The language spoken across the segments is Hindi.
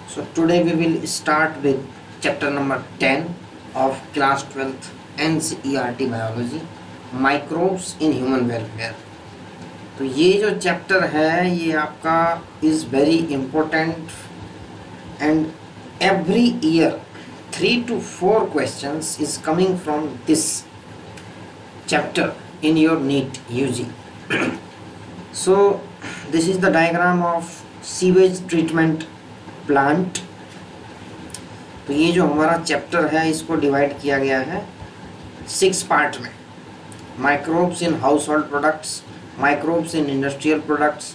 So today we will start with chapter number 10 of class 12th NCERT biology, microbes in human welfare. तो ये जो चैप्टर है ये आपका is very important and every year 3 to 4 questions is coming from this chapter in your NEET UG. So this is the diagram of sewage treatment plant. तो ये जो हमारा चैप्टर है इसको डिवाइड किया गया है 6 पार्ट में. Microbes in household products, microbes in industrial products,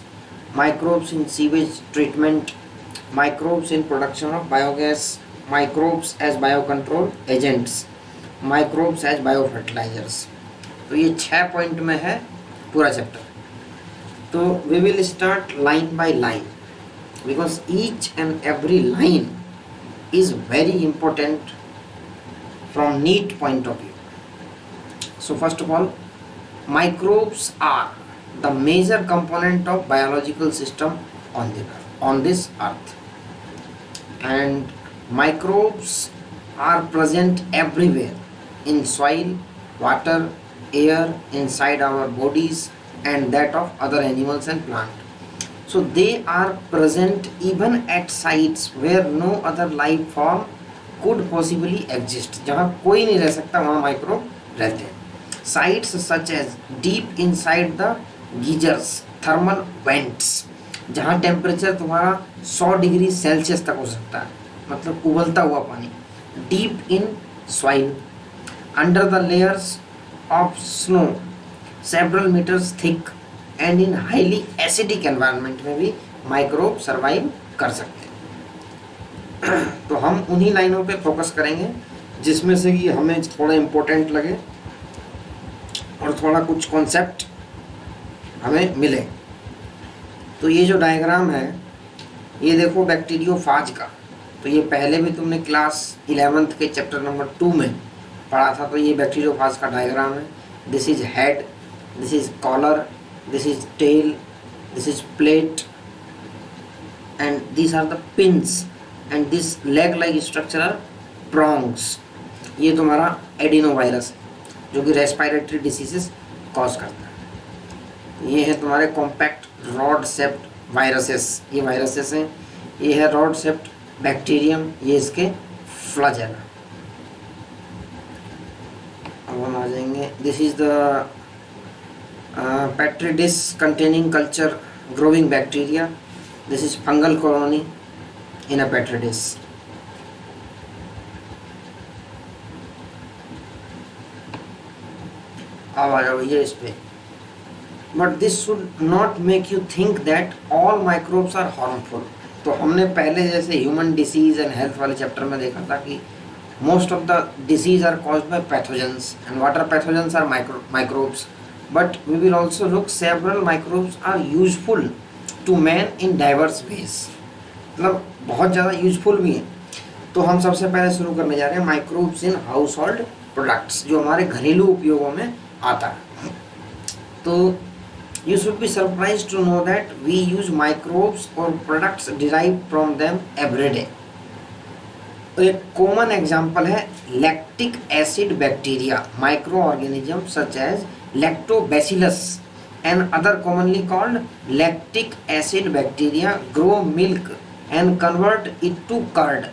microbes in sewage treatment, microbes in production of biogas, microbes as bio control agents, microbes as bio fertilisers. तो ये 6 पॉइंट में है पूरा चैप्टर. तो we will start line by line because each and every line is very important from NEET point of view. So first of all, microbes are the major component of biological system on this earth, and microbes are present everywhere in soil, water, air, inside our bodies and that of other animals and plants. So they are present even at sites where no other life form could possibly exist. जहाँ कोई नहीं रह सकता वहाँ माइक्रोब रहते हैं. Sites such as deep inside the geysers, thermal vents, जहाँ टेम्परेचर तुम्हारा 100 डिग्री सेल्सियस तक हो सकता है, मतलब उबलता हुआ पानी. Deep in soil, under the layers of snow, several meters thick, and in highly acidic environment में भी माइक्रोब सर्वाइव कर सकते हैं. तो हम उन्हीं लाइनों पे फोकस करेंगे जिसमें से कि हमें थोड़ा इम्पोर्टेंट लगे और थोड़ा कुछ कॉन्सेप्ट हमें मिले. तो ये जो डायग्राम है ये देखो बैक्टीरियोफाज का. तो ये पहले भी तुमने क्लास 11th के चैप्टर नंबर 2 में पढ़ा था. तो ये बैक्टीरियोफाज का डायग्राम है. This is head, this is collar, this is tail, this is plate, and these are the pins, and this leg like structure are prongs. ये तुम्हारा एडिनोवायरस जो कि रेस्पिरेटरी डिसीजेस कॉज करता है. ये है तुम्हारे कॉम्पैक्ट रॉड सेप्ट वायरसेस, ये वायरसेस हैं. ये है रॉड सेप्ट बैक्टीरियम, ये इसके फ्लैजेला. अब हम आ जाएंगे. This is the petri dish containing culture growing bacteria. This is fungal colony in a petri dish. अब आ जाओ ये इस पे. But this should not make you think that all microbes are harmful. तो हमने पहले जैसे ह्यूमन डिसीज एंड हेल्थ वाले चैप्टर में देखा था कि most of the disease are caused by pathogens, and what are pathogens are microbes. But we will also look several microbes are useful to man in diverse ways. मतलब बहुत ज़्यादा यूजफुल भी हैं. तो हम सबसे पहले शुरू करने जा रहे हैं microbes in household products, जो हमारे घरेलू उपयोगों में आता है. तो you should be surprised to know that we use microbes or products derived from them every day. एक कॉमन एग्जाम्पल है lactic acid bacteria, microorganism such as lactobacillus and other commonly called lactic acid bacteria grow milk and convert it to curd.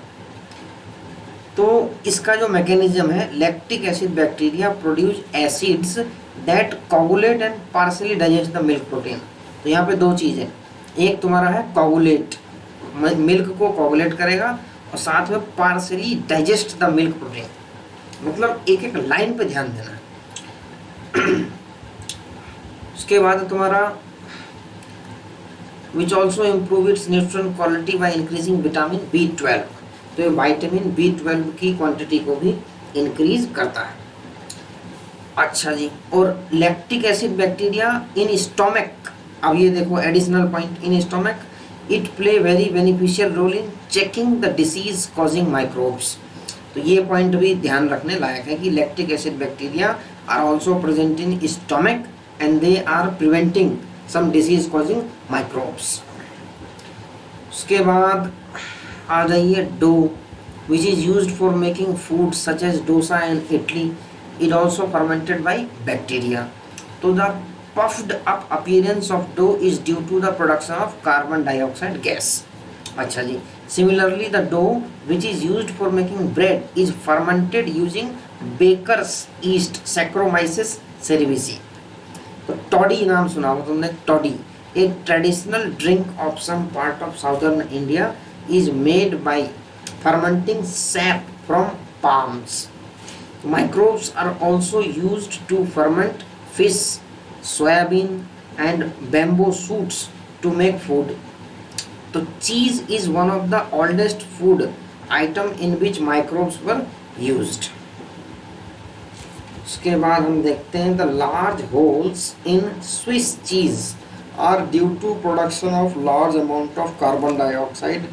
तो इसका जो मैकेनिज्म है, lactic acid bacteria produce acids that coagulate and partially digest the milk protein. तो यहाँ पे दो चीज़ है. एक तुम्हारा है कोगुलेट, मिल्क को कोगुलेट करेगा, और साथ में partially digest the milk protein. मतलब एक एक लाइन पे ध्यान देना है. उसके बाद तुम्हारा which also improve it's nutrition quality by increasing vitamin B12. तो ये विटामिन B12 की क्वांटिटी को भी इंक्रीज करता है. अच्छा जी. और lactic acid bacteria in stomach. अब ये देखो additional point, in stomach it play very beneficial role in checking the disease causing microbes. तो ये पॉइंट भी ध्यान रखने लायक है कि lactic acid bacteria are also present in stomach and they are preventing some disease causing microbes. उसके बाद आ जाइए dough, which is used for making food such as dosa and idli. It also fermented by bacteria. So the puffed up appearance of dough is due to the production of carbon dioxide gas. अच्छा जी. Similarly, the dough which is used for making bread is fermented using baker's yeast Saccharomyces cerevisiae. तो टॉडी नाम सुना हो तुमने, टॉडी, एक traditional drink of some part of southern India, is made by fermenting sap from palms. Microbes are also used to ferment fish, soybean and bamboo shoots to make food. So cheese is one of the oldest food item in which microbes were used. उसके बाद हम देखते हैं the large holes in Swiss cheese are due to production of large amount of carbon dioxide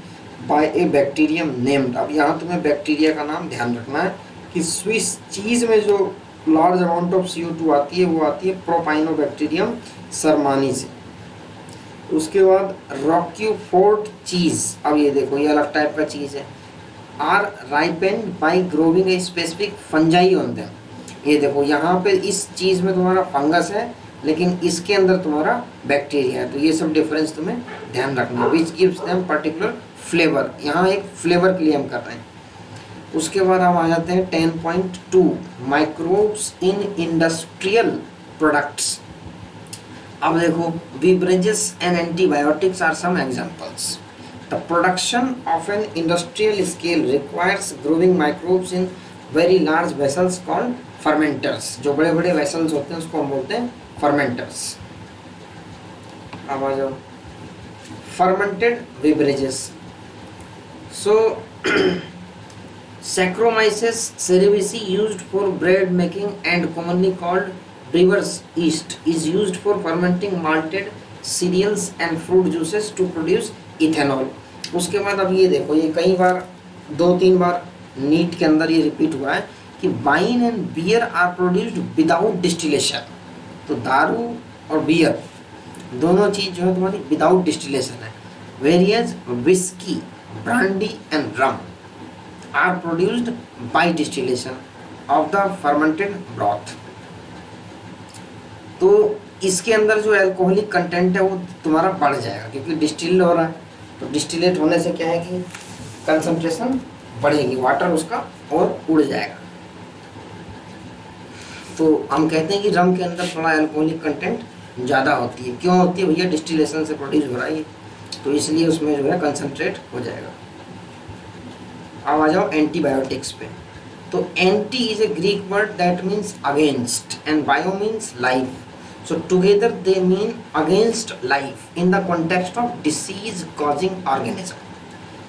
by a bacterium named. अब यहाँ तुम्हें बैक्टीरिया का नाम ध्यान रखना है कि स्विस चीज में जो लार्ज अमाउंट ऑफ CO2 आती है वो आती है प्रोपाइनोबैक्टीरियम सरमानी से. उसके बाद रॉक्यूफोर्ट चीज, अब ये देखो ये अलग टाइप का चीज है, are ripened by growing a specific fungi on them. ये देखो यहाँ पे इस चीज में तुम्हारा फंगस है लेकिन इसके अंदर तुम्हारा बैक्टीरिया है. तो ये सब डिफरेंस तुम्हें ध्यान रखना है. Which gives them particular flavour, यहाँ एक फ्लेवर के लिए हम कर रहे हैं. उसके बाद हम आ जाते हैं 10.2 माइक्रोब्स इन इंडस्ट्रियल प्रोडक्ट्स. अब देखो beverages and antibiotics are some examples. The production of an industrial scale requires growing microbes in very large vessels called fermenters. जो बड़े बड़े वेसल्स होते हैं उसको हम बोलते हैं फर्मेंटर्स. अब आ जाओ fermented beverages. So, Saccharomyces cerevisiae used for bread making and commonly called brewer's yeast is used for fermenting malted cereals and fruit juices to produce ethanol. उसके बाद अब ये देखो, ये कई बार 2-3 बार नीट के अंदर ये रिपीट हुआ है कि wine and beer are produced without distillation. तो दारू और बियर दोनों चीज़ जो है तुम्हारी विदाउट डिस्टिलेशन है. Various whisky, brandy and rum are produced by distillation of the fermented broth. तो इसके अंदर जो अल्कोहलिक कंटेंट है वो तुम्हारा बढ़ जाएगा क्योंकि डिस्टिल हो रहा है. तो डिस्टिलेट होने से क्या है कि कंसंट्रेशन बढ़ेगी, वाटर उसका और उड़ जाएगा. तो हम कहते हैं कि रम के अंदर थोड़ा अल्कोहलिक कंटेंट ज़्यादा होती है. क्यों होती है भैया? डिस्टिलेशन से प्रोड्यूस हो रहा है, तो इसलिए उसमें जो है कंसंट्रेट हो जाएगा. अब आ जाओ एंटीबायोटिक्स पे. तो anti is a Greek word that means against and bio means life. So together they mean against life in the context of disease causing organism.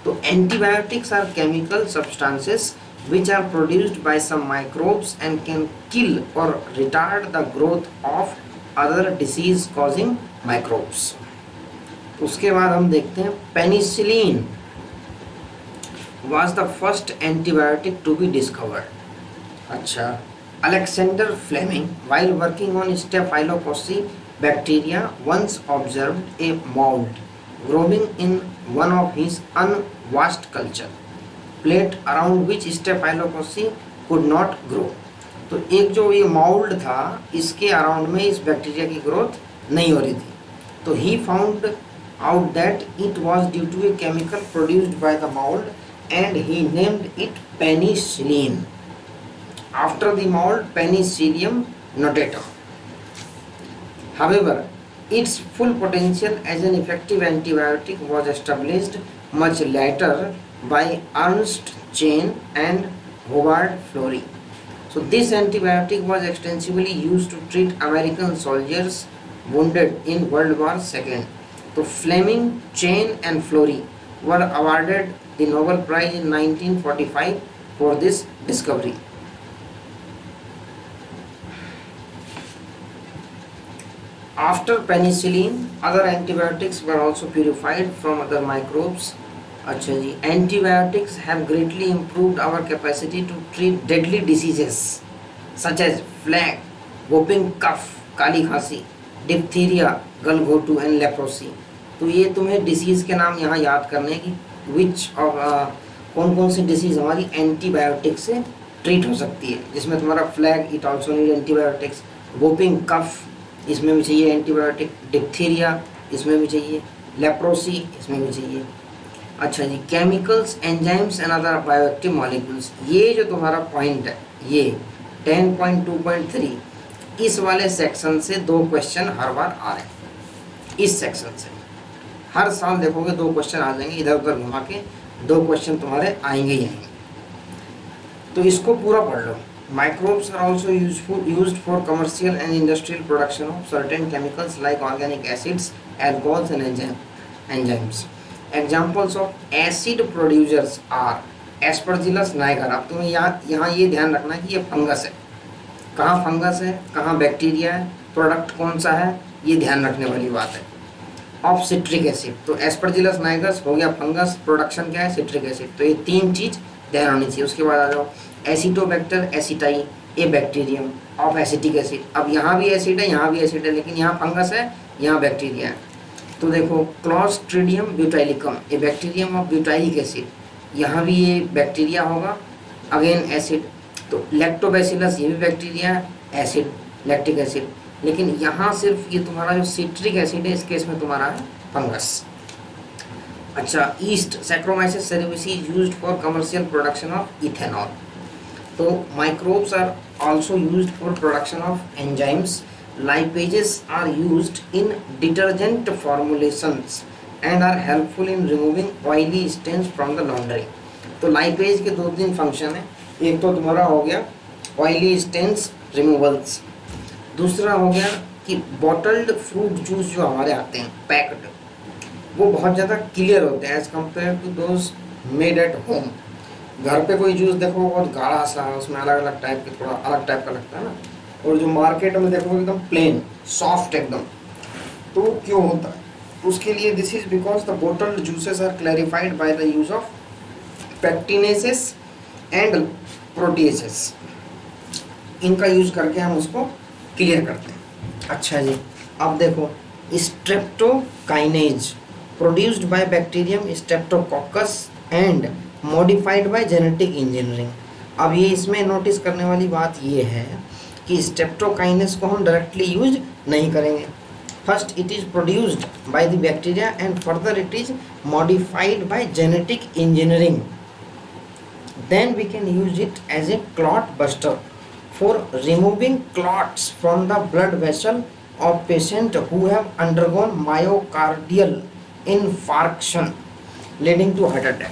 तो antibiotics are chemical substances which are produced by some microbes and can kill or retard the growth of other disease causing microbes. उसके बाद हम देखते हैं penicillin was the first antibiotic to be discovered. अच्छा, Alexander Fleming while working on Staphylococcus bacteria once observed a mold growing in one of his unwashed culture plate around which Staphylococcus could not grow. तो एक जो ये माउल्ड था इसके अराउंड में इस बैक्टीरिया की ग्रोथ नहीं हो रही थी. तो he found out that it was due to a chemical produced by the mold and he named it penicillin after the mold Penicillium notatum. However, its full potential as an effective antibiotic was established much later by Ernst Chain and Howard Florey. So this antibiotic was extensively used to treat American soldiers wounded in World War II. तो Fleming, Chain and Florey were awarded the Nobel prize in 1945 for this discovery. After penicillin, other antibiotics were also purified from other microbes. अच्छा जी, antibiotics have greatly improved our capacity to treat deadly diseases such as plague, whooping cough, काली खांसी, diphtheria, गलघोटू एंड लेप्रोसी. तो ये तुम्हें डिसीज के नाम यहाँ याद करने की विच ऑफ कौन कौन सी डिसीज हमारी एंटीबायोटिक से ट्रीट हो सकती है, जिसमें तुम्हारा plague it also need antibiotics, whooping cough इसमें भी चाहिए एंटीबायोटिक, डिप्थीरिया इसमें भी चाहिए, लेप्रोसी इसमें भी चाहिए। अच्छा जी, chemicals, enzymes and other bioactive molecules, ये जो तुम्हारा पॉइंट है ये 10.2.3 इस वाले सेक्शन से 2 क्वेश्चन हर बार आ रहे हैं। इस सेक्शन से हर साल देखोगे 2 क्वेश्चन आ जाएंगे, इधर उधर घुमा के 2 क्वेश्चन तुम्हारे आएंगे ही आएंगे, तो इसको पूरा पढ़ लो। Microbes are also used for commercial and industrial production of certain chemicals like organic acids, alcohols and enzymes. Examples of acid producers are Aspergillus niger। अब तुम्हें यहाँ ये ध्यान रखना है कि ये फंगस है, कहाँ फंगस है कहाँ बैक्टीरिया है, प्रोडक्ट कौन सा है, ये ध्यान रखने वाली बात है। ऑफ सिट्रिक एसिड, तो एस्परजिलस नाइगस हो गया फंगस, प्रोडक्शन क्या है सिट्रिक एसिड, तो ये 3 चीज़ ध्यान होनी चाहिए। उसके बाद आ जाओ Acetobacter aceti A bacterium of acetic acid. अब यहाँ भी एसिड है यहाँ भी एसिड है, लेकिन यहाँ फंगस है यहाँ बैक्टीरिया है, तो देखो Clostridium butylicum a bacterium of butylic acid, यहाँ भी ये बैक्टीरिया होगा अगेन एसिड, तो लैक्टोबैसिलस ये भी बैक्टीरिया है एसिड लैक्टिक एसिड, लेकिन यहाँ सिर्फ ये तुम्हारा जो सिट्रिक एसिड है इस केस में तुम्हारा है फंगस। अच्छा, yeast Saccharomyces cerevisiae used for commercial production of ethanol. तो microbes are also used for production of enzymes, lipases are used in detergent formulations and are helpful in removing oily stains from the laundry। तो लाइपेज के 2-3 फंक्शन है, एक तो तुम्हारा हो गया ऑयली स्टेन्स रिमूवल्स, दूसरा हो गया कि बॉटल्ड फ्रूट जूस जो हमारे आते हैं पैक्ड, वो बहुत ज़्यादा क्लियर होते हैं as compared to those made at home. घर पे कोई जूस देखो बहुत गाढ़ा सा, उसमें अलग अलग टाइप के, थोड़ा अलग टाइप का लगता है ना, और जो मार्केट में देखो एकदम प्लेन सॉफ्ट एकदम, तो क्यों होता है? उसके लिए this is because the bottled juices are clarified by the use of pectinases and proteases, इनका यूज करके हम उसको क्लियर करते हैं। अच्छा जी, अब देखो streptokinase produced by bacterium Streptococcus and modified by genetic engineering. अब ये इसमें नोटिस करने वाली बात ये है कि स्ट्रेप्टोकाइनेस को हम डायरेक्टली यूज नहीं करेंगे। First it is produced by the bacteria and further it is modified by genetic engineering, then we can use it as a clot buster for removing clots from the blood vessel of patient who have undergone myocardial infarction leading to heart attack.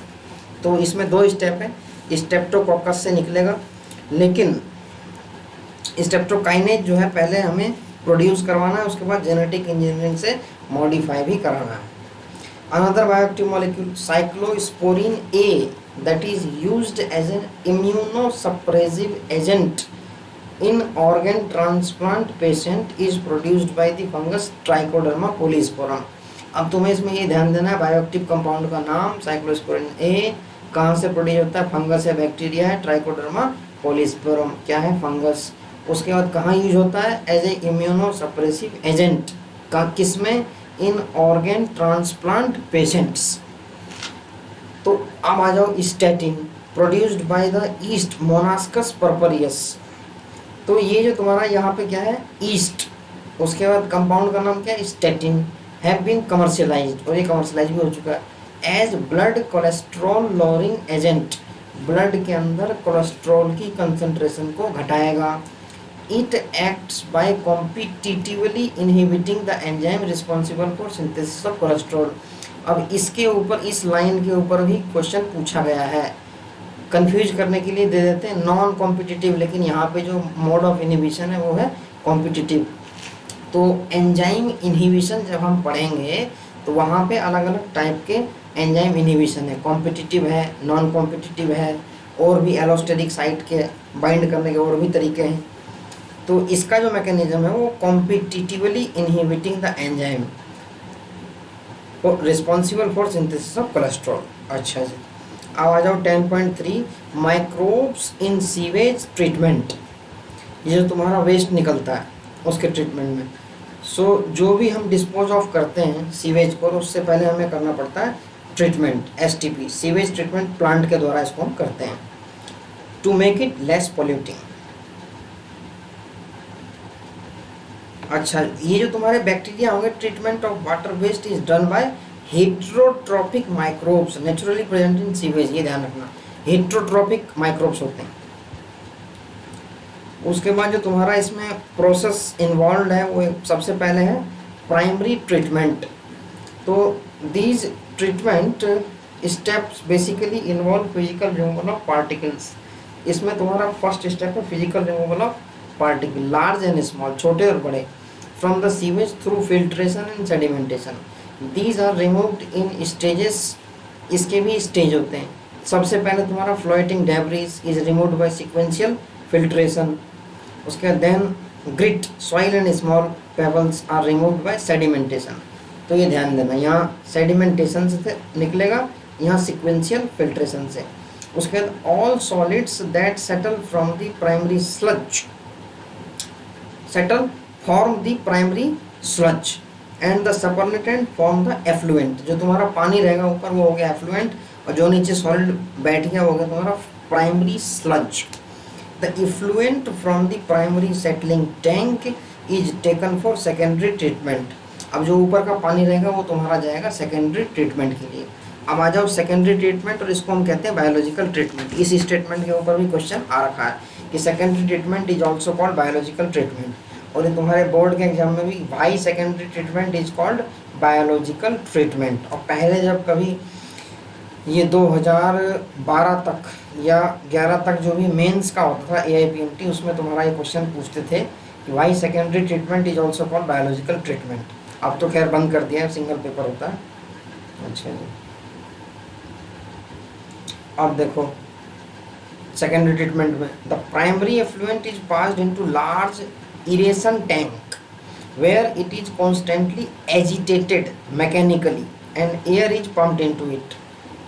तो इसमें 2 स्टेप है, स्ट्रेप्टोकोकस से निकलेगा, लेकिन स्ट्रेप्टोकाइनेज जो है पहले हमें प्रोड्यूस करवाना है, उसके बाद जेनेटिक इंजीनियरिंग से मॉडिफाई भी कराना है। Another bioactive molecule cyclosporin A that is used as an immunosuppressive agent in organ transplant patient is produced by the fungus Trichoderma polysporum. अब तुम्हें इसमें ये ध्यान देना है बायोएक्टिव कंपाउंड का नाम साइक्लोस्पोरिन ए, कहाँ से प्रोड्यूस होता है, फंगस है बैक्टीरिया है, ट्राइकोडर्मा पोलिस्पोरम क्या है फंगस, उसके बाद कहाँ यूज होता है एज ए इम्यूनोसप्रेसिव एजेंट का, किसमें, इन ऑर्गन ट्रांसप्लांट पेशेंट्स। तो अब आ जाओ statin produced by the yeast Monascus purpureus. तो ये जो तुम्हारा यहाँ पे क्या है ईस्ट, उसके बाद कंपाउंड का नाम क्या है स्टैटिन, हैव बीन कमर्शियलाइज्ड, और ये कमर्शियलाइज भी हो चुका है as blood cholesterol lowering agent, blood के अंदर कोलेस्ट्रॉल की कंसंट्रेशन को घटाएगा। It acts by competitively inhibiting the enzyme responsible for synthesis of cholesterol. अब इसके ऊपर, इस लाइन के ऊपर भी क्वेश्चन पूछा गया है, कंफ्यूज करने के लिए दे देते हैं नॉन कॉम्पिटिटिव, लेकिन यहाँ पे जो मोड ऑफ इनहिबिशन है वो है कॉम्पिटिटिव। तो एंजाइम इनहिबिशन जब हम पढ़ेंगे तो वहाँ पे अलग अलग टाइप के एंजाइम इनहिबिशन है, कॉम्पिटिटिव है, नॉन कॉम्पिटिटिव है, और भी एलोस्टेरिक साइट के बाइंड करने के और भी तरीके हैं। तो इसका जो मैकेनिज्म है वो competitively inhibiting the enzyme responsible for synthesis of cholesterol. अच्छा जी, अब आ जाओ 10.3 माइक्रोब्स इन सीवेज ट्रीटमेंट। ये जो तुम्हारा वेस्ट निकलता है उसके ट्रीटमेंट में, सो जो भी हम डिस्पोज ऑफ करते हैं सीवेज को, उससे पहले हमें करना पड़ता है treatment, STP, sewage treatment plant के द्वारा इसको हम करते हैं to make it less polluting. अच्छा, ये जो तुम्हारे बैक्टीरिया होंगे, treatment of water waste is done by heterotrophic microbes naturally present in sewage. ये ध्यान रखना, हेट्रोट्रोपिक माइक्रोब्स होते हैं। उसके बाद जो तुम्हारा इसमें प्रोसेस इन्वॉल्व है वो सबसे पहले है प्राइमरी ट्रीटमेंट। तो these treatment steps basically involve physical removal of particles. इसमें तुम्हारा फर्स्ट स्टेप है physical removal of particle, large and small, छोटे और बड़े, from the sewage through filtration and sedimentation. These are removed in stages. इसके भी स्टेज होते हैं। सबसे पहले तुम्हारा floating debris is removed by sequential filtration. उसके बाद then grit, soil and small pebbles are removed by sedimentation. तो ये ध्यान देना, यहाँ सेडिमेंटेशन से निकलेगा, यहाँ सीक्वेंशियल फिल्ट्रेशन से। उसके बाद all solids that settle from the primary sludge settle form the primary sludge and the supernatant form the effluent। जो तुम्हारा पानी रहेगा ऊपर वो हो गया effluent, और जो नीचे सॉलिड बैठ गया वो हो गया तुम्हारा primary sludge। The effluent from the primary settling tank is taken for secondary treatment। अब जो ऊपर का पानी रहेगा वो तुम्हारा जाएगा सेकेंडरी ट्रीटमेंट के लिए। अब आ जाओ सेकेंडरी ट्रीटमेंट, और इसको हम कहते हैं बायोलॉजिकल ट्रीटमेंट। इस स्टेटमेंट के ऊपर भी क्वेश्चन आ रखा है कि secondary treatment is also called biological treatment. और ये तुम्हारे बोर्ड के एग्जाम में भी why secondary treatment is called biological treatment. और पहले जब कभी ये 2012 तक या 11 तक जो भी मेंस का होता था AIPMT, उसमें तुम्हारा ये क्वेश्चन पूछते थे कि why secondary treatment is also called biological treatment. अब तो खैर बंद कर दिया है, सिंगल पेपर होता है। अच्छा जी, अब देखो सेकेंडरी ट्रीटमेंट में the primary effluent is passed into large aeration tank where it is constantly agitated mechanically and air is pumped into it.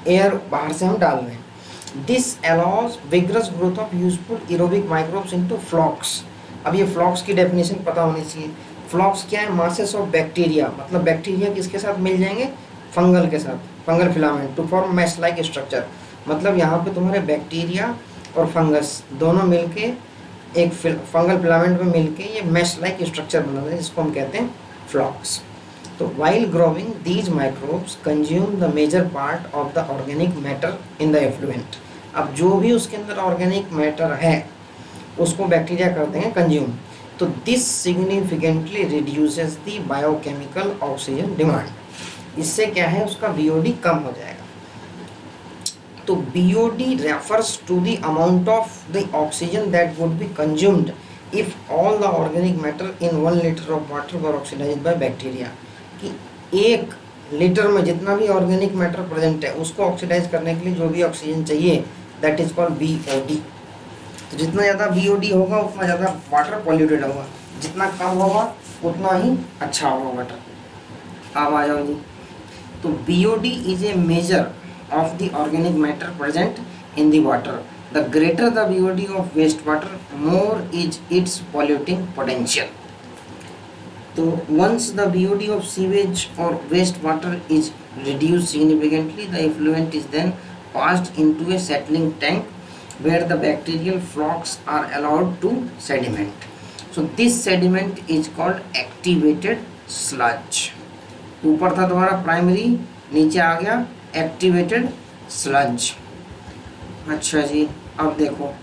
Air बाहर से हम डाल रहे हैं। This allows vigorous growth of useful aerobic microbes into flocs. अब ये फ्लॉक्स की डेफिनेशन पता होनी चाहिए। फ्लॉक्स क्या है? मासेस ऑफ बैक्टीरिया, मतलब बैक्टीरिया किसके साथ मिल जाएंगे? फंगल के साथ, fungal filament to form mesh like structure. मतलब यहाँ पे तुम्हारे बैक्टीरिया और फंगस दोनों मिलके एक फंगल फिलामेंट में मिलके ये मैश लाइक स्ट्रक्चर बनाते हैं, जिसको हम कहते हैं फ्लॉक्स। तो while growing these microbes consume the major part of the organic matter in the effluent. अब जो भी उसके अंदर ऑर्गेनिक मैटर है उसको बैक्टीरिया करते हैं कंज्यूम। तो this significantly reduces the biochemical oxygen demand. इससे क्या है, उसका BOD कम हो जाएगा। तो BOD refers to the amount of the oxygen that would be consumed if all the organic matter in 1 liter of water were oxidized by bacteria। कि 1 लीटर में जितना भी ऑर्गेनिक मैटर प्रेजेंट है उसको ऑक्सीडाइज करने के लिए जो भी ऑक्सीजन चाहिए दैट इज कॉल्ड BOD। तो जितना ज़्यादा BOD होगा उतना ज़्यादा वाटर पॉल्यूटेड होगा, जितना कम होगा उतना ही अच्छा होगा वाटर। अब आ जाओ जी, तो BOD is a major of the organic matter present in the water. The greater the BOD of wastewater, more is its polluting potential. So once the BOD of sewage or wastewater is reduced significantly, the effluent is then passed into a settling tank where the bacterial flocks are allowed to sediment. So this sediment is called activated sludge. ऊपर था तुम्हारा प्राइमरी, नीचे आ गया एक्टिवेटेड स्लज। अच्छा जी, अब देखो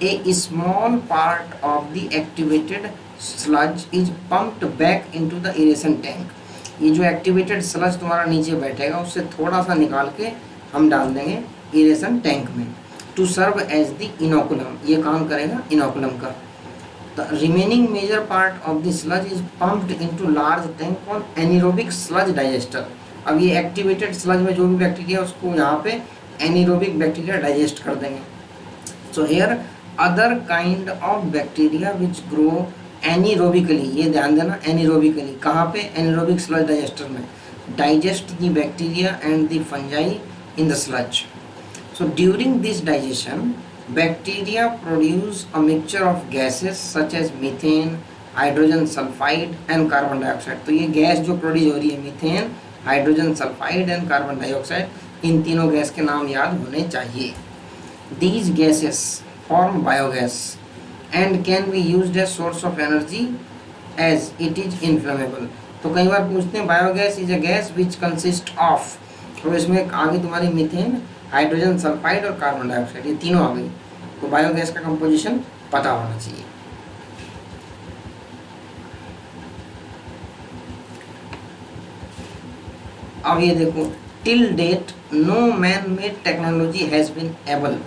a small part of the activated sludge is pumped back into the aeration tank. ये जो एक्टिवेटेड स्लज तुम्हारा नीचे बैठेगा उससे थोड़ा सा निकाल के हम डाल देंगे इरेशन टैंक में to serve as the inoculum. ये काम करेगा इनोकुलम का। The remaining major part of the sludge is pumped into large tank called anaerobic sludge digester. अब ये एक्टिवेटेड स्लज में जो भी बैक्टीरिया उसको यहाँ पे एनिरोबिक बैक्टीरिया डाइजेस्ट कर देंगे। So here other kind of bacteria which grow anaerobically, ये ध्यान देना एनिरोबिकली, कहाँ पे? एनिरोबिक स्लज डाइजेस्टर में, digest the bacteria and the fungi in the sludge. So during this digestion bacteria produce a mixture of gases such as methane, hydrogen sulphide and carbon dioxide. तो ये गैस जो प्रोड्यूस हो रही है methane, hydrogen sulphide and carbon dioxide, इन तीनों गैस के नाम याद होने चाहिए। These gases form biogas and can be used as source of energy as it is inflammable. तो कई बार पूछते हैं biogas is a gas which consist of, तो इसमें आगे तुम्हारी मीथेन, हाइड्रोजन सल्फाइड और कार्बन डाइऑक्साइड, ये तीनों आ गई। तो बायोगैस का कंपोजिशन पता होना चाहिए। अब ये देखो, till date no man made technology has been able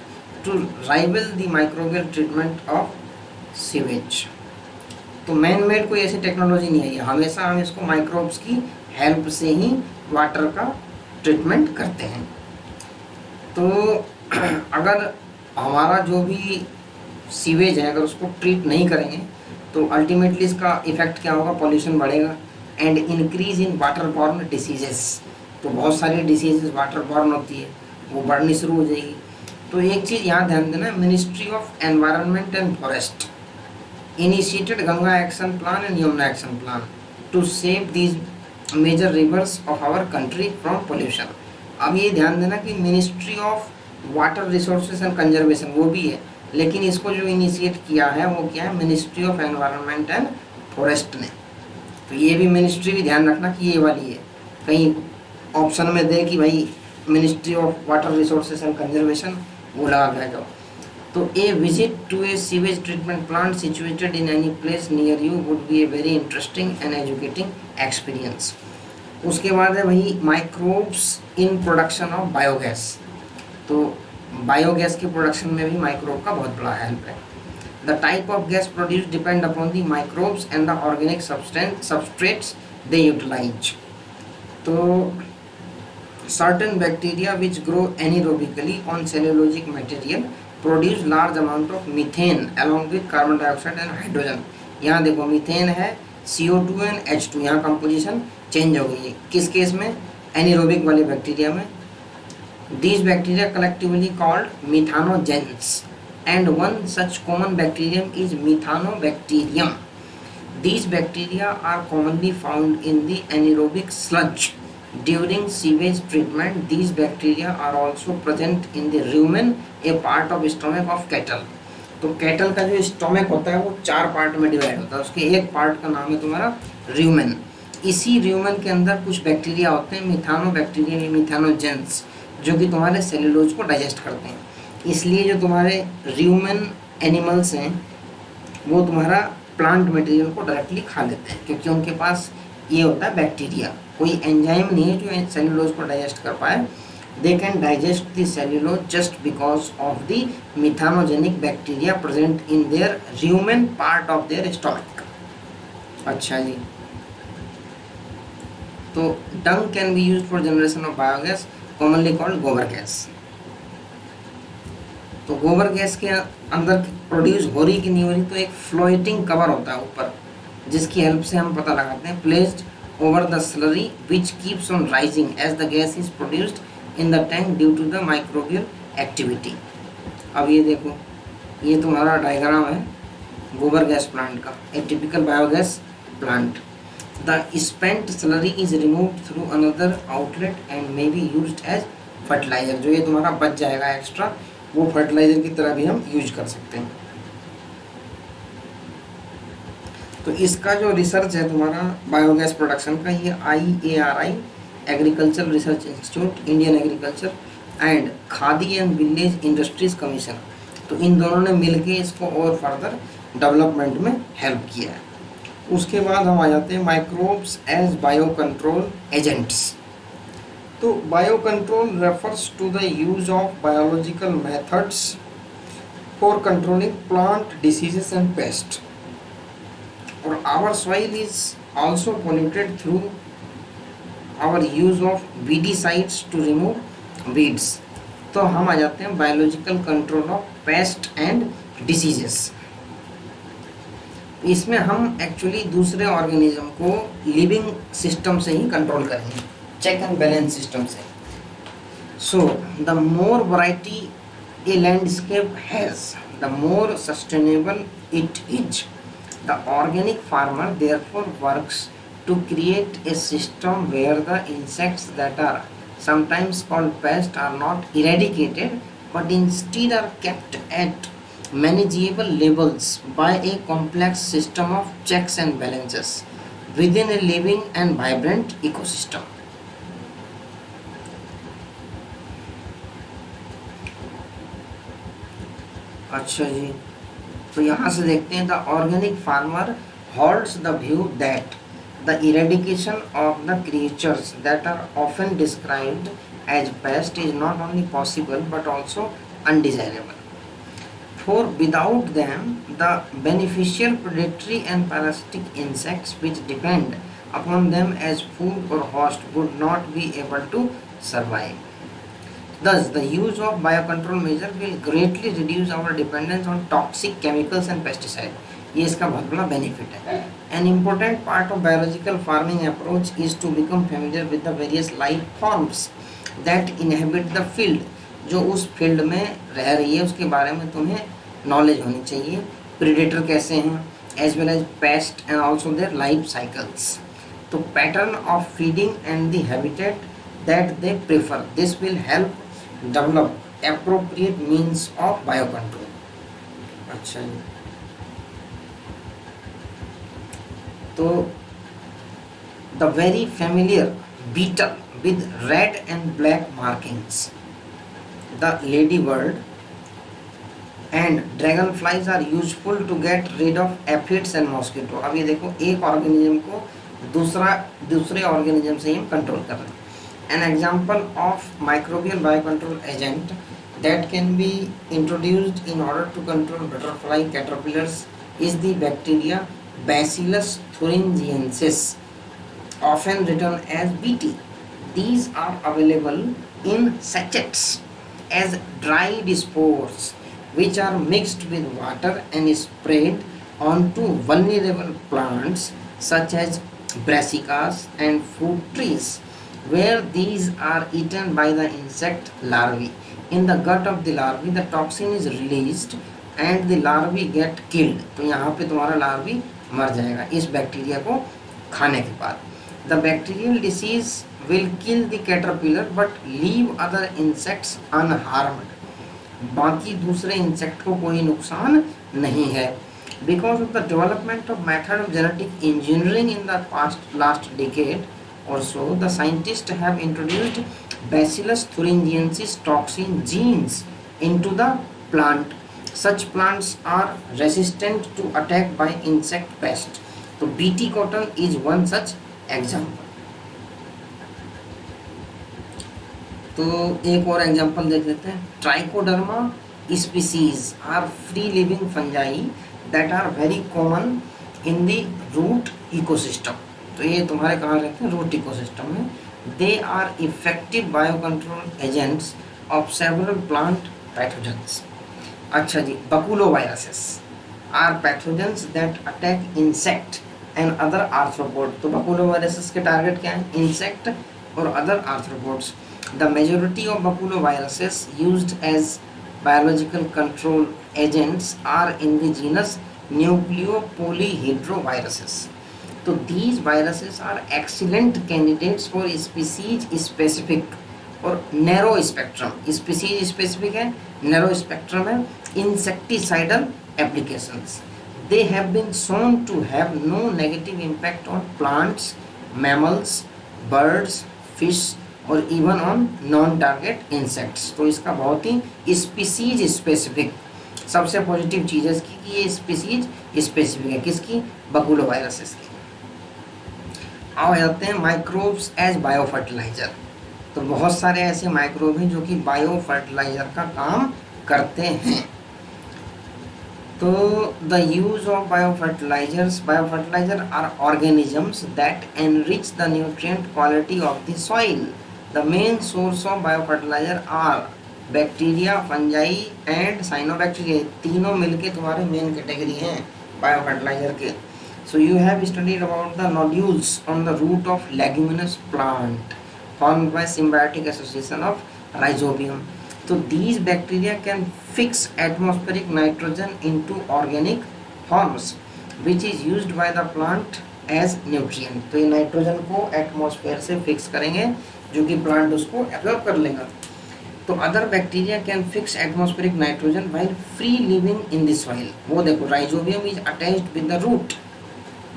to rival the microbial treatment of sewage. तो मैन मेड कोई ऐसी टेक्नोलॉजी नहीं आई है, हमेशा हम इसको माइक्रोब्स की हेल्प से ही वाटर का ट्रीटमेंट करते हैं। तो अगर हमारा जो भी सीवेज है अगर उसको ट्रीट नहीं करेंगे तो अल्टीमेटली इसका इफेक्ट क्या होगा, पॉल्यूशन बढ़ेगा and increase in water borne diseases. तो बहुत सारी डिसीजेस वाटर बॉर्न होती है, वो बढ़नी शुरू हो जाएगी। तो एक चीज़ यहाँ ध्यान देना, ministry of environment and forest initiated Ganga Action Plan and Yamuna Action Plan to save these major rivers of our country from pollution। अब ये ध्यान देना कि ministry of water resources and conservation वो भी है, लेकिन इसको जो इनिशिएट किया है वो क्या है, ministry of environment and forest ने। तो ये भी मिनिस्ट्री भी ध्यान रखना कि ये वाली है, कहीं ऑप्शन में दे कि भाई ministry of water resources and conservation, वो लगा के जाओ। तो a visit to a sewage treatment plant situated in any place near you would be a very interesting and educating experience. उसके बाद है भाई microbes in production of biogas. तो बायोगैस के प्रोडक्शन में भी माइक्रोब का बहुत बड़ा हेल्प है। The type of gas produce depend upon the microbes and the organic substrates they utilize. तो certain bacteria which grow anaerobically on cellulosic material produce large amount of methane along with carbon dioxide and hydrogen। यहाँ देखो मीथेन है, CO2 एंड H2, यहाँ कंपोजिशन चेंज हो गई है। किस केस में, एनिरोबिक वाले बैक्टीरिया में। These bacteria collectively called methanogens and one such common bacterium is methanobacterium। These bacteria are commonly found in the anaerobic sludge during sewage treatment। These bacteria are also present in the rumen, a part of stomach of cattle। तो कैटल का जो स्टोमक होता है वो 4 पार्ट में डिवाइड होता है, उसके एक पार्ट का नाम है तुम्हारा र्यूमेन। इसी र्यूमेन के अंदर कुछ बैक्टीरिया होते हैं मिथानोबैक्टीरिया, मिथानोजेंस, जो कि तुम्हारे सेलुलोज को डाइजेस्ट करते हैं। इसलिए जो तुम्हारे र्यूमेन एनिमल्स हैं वो तुम्हारा प्लांट मटेरियल को डायरेक्टली खा लेते हैं, क्योंकि उनके पास ये होता है बैक्टीरिया, कोई एंजाइम नहीं है जो सेलुलोज को डाइजेस्ट कर पाए। They can digest the cellulose just because of the methanogenic bacteria present in their rumen part of their stomach. अच्छा जी, तो dung can be used for generation of biogas commonly called gobar gas. तो गोबर गैस के अंदर प्रोड्यूस हो रही कि नहीं हो रही, तो एक फ्लोटिंग कवर होता है ऊपर, जिसकी हेल्प से हम पता लगाते हैं। Placed over the slurry which keeps on rising as the gas is produced in the tank due to the microbial activity। अब ये देखो, ये तुम्हारा डायग्राम है गोबर गैस प्लांट का, a typical biogas plant. The spent slurry is removed through another outlet and may be used as fertiliser. जो ये तुम्हारा बच जाएगा एक्स्ट्रा, वो फर्टिलाइजर की तरह भी हम यूज कर सकते हैं। तो इसका जो रिसर्च है तुम्हारा बायोगैस प्रोडक्शन का, ये IARI agriculture research institute, Indian agriculture and khadi and village industries commission, तो इन दोनों ने मिलके इसको और फर्दर डेवलपमेंट में हेल्प किया है। उसके बाद हम आ जाते हैं microbes as bio control agents. तो bio control refers to the use of biological methods for controlling plant diseases and pest. और our soil is also polluted through our use of weedicides to remove weeds। तो हम आ जाते हैं biological control of paste and diseases. इसमें हम एक्चुअली दूसरे ऑर्गेनिज्म को लिविंग सिस्टम से ही कंट्रोल करेंगे, चेक एंड बैलेंस सिस्टम से। So the more variety A landscape has the more sustainable it is. The organic farmer therefore works to create a system where the insects that are sometimes called pests are not eradicated but instead are kept at manageable levels by a complex system of checks and balances within a living and vibrant ecosystem. अच्छा जी, तो यहाँ से देखते हैं the organic farmer holds the view that the eradication of the creatures that are often described as pests is not only possible but also undesirable. For without them, the beneficial predatory and parasitic insects which depend upon them as food or host would not be able to survive. Thus, the use of biocontrol measure will greatly reduce our dependence on toxic chemicals and pesticides. ये इसका बहुत बड़ा बेनिफिट है. An important part of biological farming approach is to become familiar with the various life forms that inhabit the field. जो उस फील्ड में रह रही है उसके बारे में तुम्हें नॉलेज होनी चाहिए. प्रीडेटर कैसे हैं, as well as pest and also their life cycles. तो pattern of feeding and the habitat that they prefer, this will help develop appropriate means of biocontrol. अच्छा जी, तो the very familiar beetle with red and black markings, the lady bird and dragon flies are useful to get rid of aphids and mosquito. अब ये देखो, एक ऑर्गेनिज्म को दूसरे ऑर्गेनिज्म से हम कंट्रोल कर रहे हैं. An example of microbial biocontrol agent that can be introduced in order to control butterfly caterpillars is the bacteria Bacillus thuringiensis, often written as BT. These are available in sachets as dried spores, which are mixed with water and sprayed onto vulnerable plants such as brassicas and fruit trees, where these are eaten by the insect larvae. In the gut of the larvae, the toxin is released and the larvae get killed. तो यहाँ पे तुम्हारा larvae मर जाएगा इस बैक्टीरिया को खाने के बाद. The bacterial disease will kill the caterpillar but leave other insects unharmed. बाकी दूसरे इंसेक्ट को कोई नुकसान नहीं है. Because of the development of method of genetic engineering in the last decade or so, the scientists have introduced Bacillus thuringiensis toxin genes into the plant. Such plants are resistant to attack by insect pests. So BT cotton is one such example. तो एक और एग्जांपल देख लेते हैं. Trichoderma species are free living fungi that are very common in the root ecosystem. तो ये तुम्हारे कहाँ रहते हैं, रूट इकोसिस्टम में. They are effective biocontrol agents of several plant pathogens. अच्छा जी, baculoviruses are pathogens that attack insect and other arthropod. तो बकुलोवायरसेस के टारगेट क्या है, इंसेक्ट और other arthropods. The majority of baculoviruses used as biological control agents are in the genus Nucleopolyhedroviruses. So these viruses are excellent candidates for species specific और narrow spectrum. Species specific है, narrow spectrum है, insecticidal applications. They have been shown to have no negative impact on plants, mammals, birds, fish और even on non target insects. तो इसका बहुत ही स्पीसीज स्पेसिफिक सबसे पॉजिटिव चीज़ है इसकी कि ये स्पीसीज स्पेसिफिक है. किसकी, बकुलोवायरसेस की. आओ जाते हैं माइक्रोब्स एज बायो फर्टिलाइजर. तो बहुत सारे ऐसे माइक्रोब हैं जो कि बायो फर्टिलाइजर का काम करते हैं. तो the use of bio fertiliser are organisms that enrich the nutrient quality of the soil. The main source of biofertilizer are bacteria, fungi and cyanobacteria. तीनों मिलके तुम्हारे मेन कैटेगरी हैं बायोफर्टिलाइजर के. So you have studied about the nodules on the root of leguminous plant formed by symbiotic association of rhizobium. So these bacteria can fix atmospheric nitrogen into organic forms, which is used by the plant as nutrient. तो ये नाइट्रोजन को एटमॉस्फेयर से फिक्स करेंगे जो कि प्लांट उसको एब्जॉर्ब कर लेगा। तो other bacteria can fix atmospheric nitrogen while free living in the soil. वो देखो rhizobium is attached with the root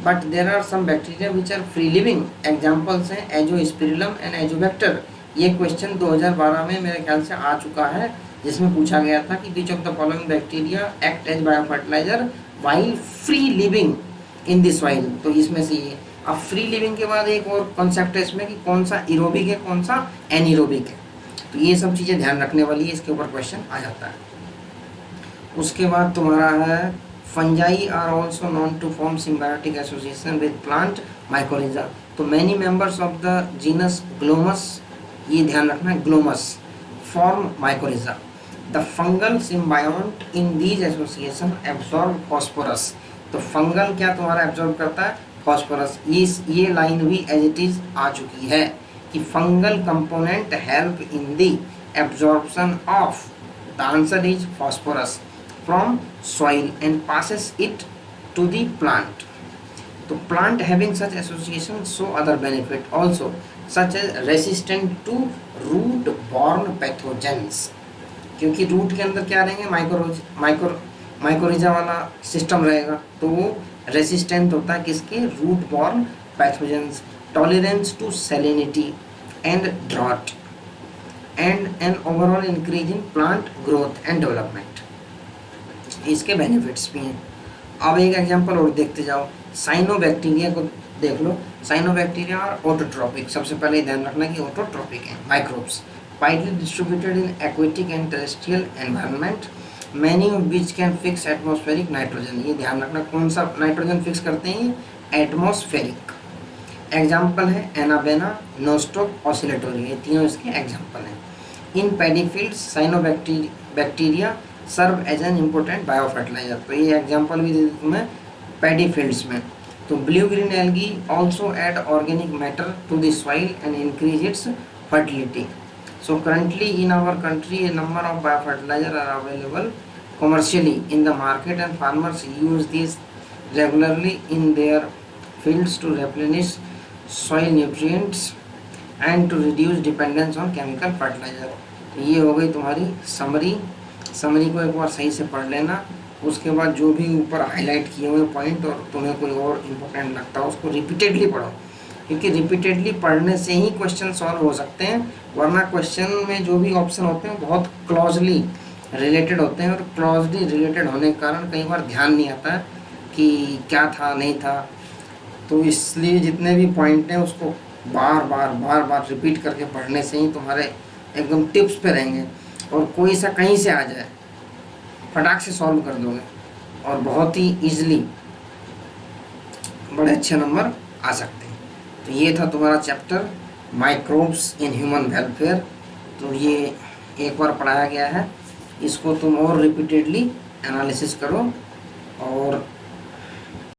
but there are some bacteria which are free living. Examples हैं एजोस्पिरिलम एंड एजोबैक्टर। ये क्वेश्चन 2012 में मेरे ख्याल से आ चुका है, जिसमें पूछा गया था कि which of the following bacteria act as biofertiliser while free living in the soil. तो इसमें से ये अब फ्री लिविंग के बाद एक और कॉन्सेप्ट है इसमें कि कौन सा एरोबिक है कौन सा एनएरोबिक है। तो ये सब चीज़ें ध्यान रखने वाली है, इसके ऊपर क्वेश्चन आ जाता है। उसके बाद तुम्हारा है fungi are also known to form symbiotic association with plant mycorrhiza. तो many members of the genus Glomus, ये ध्यान रखना है, Glomus form mycorrhiza. The fungal symbiont in these association absorb phosphorus. तो फंगल क्या तुम्हारा एब्जॉर्ब करता है, फॉस्फोरस। ये लाइन भी एज इट इज आ चुकी है कि fungal component help in the absorption of, the answer is phosphorus from soil and passes it to the plant. तो plant having such association show other benefit also such as resistant to root borne pathogens। क्योंकि रूट के अंदर क्या रहेंगे, माइकोरिजा वाला सिस्टम रहेगा, तो वो रेसिस्टेंट होता है किसके, root borne pathogens. Tolerance to salinity and drought and an overall increase in plant growth and development. इसके बेनिफिट्स भी हैं। अब एक एग्जांपल और देखते जाओ, साइनोबैक्टीरिया को देख लो। साइनोबैक्टीरिया और ऑटोट्रॉपिक, सबसे पहले ध्यान रखना कि ऑटोट्रॉपिक है। Microbes widely distributed in aquatic and terrestrial environment, many of which can fix atmospheric nitrogen. ये ध्यान रखना कौन सा नाइट्रोजन फिक्स करते हैं, एटमॉस्फेरिक। एग्जाम्पल है एनाबेना, नोस्टोक, ऑसिलेटोरिया, ये तीनों इसके एग्जाम्पल हैं। In paddy fields cyanobacteria serve as an important biofertiliser. तो ये एग्जांपल भी दे दूँ तुम्हें पैडी फील्ड्स में। तो blue green algae also add organic matter to the soil and increase its fertility. So currently in our country a number of biofertiliser are available commercially in the market and farmers use these regularly in their fields to replenish soil nutrients and to reduce dependence on chemical fertilizer। ये हो गई तुम्हारी समरी को एक बार सही से पढ़ लेना। उसके बाद जो भी ऊपर हाईलाइट किए हुए पॉइंट और तुम्हें कोई और इम्पोर्टेंट लगता है उसको रिपीटेडली पढ़ो, क्योंकि रिपीटेडली पढ़ने से ही क्वेश्चन सॉल्व हो सकते हैं। वरना क्वेश्चन में जो भी ऑप्शन होते हैं बहुत क्लोजली रिलेटेड होते हैं और क्लोजली रिलेटेड होने के कारण कई बार ध्यान नहीं आता है कि क्या था नहीं था। तो इसलिए जितने भी पॉइंट हैं उसको बार बार रिपीट करके पढ़ने से ही तुम्हारे एकदम टिप्स पे रहेंगे और कोई सा कहीं से आ जाए फटाक से सॉल्व कर दोगे और बहुत ही इजीली बड़े अच्छे नंबर आ सकते हैं। तो ये था तुम्हारा chapter microbes in human welfare. तो ये एक बार पढ़ाया गया है, इसको तुम और रिपीटेडली एनालिसिस करो और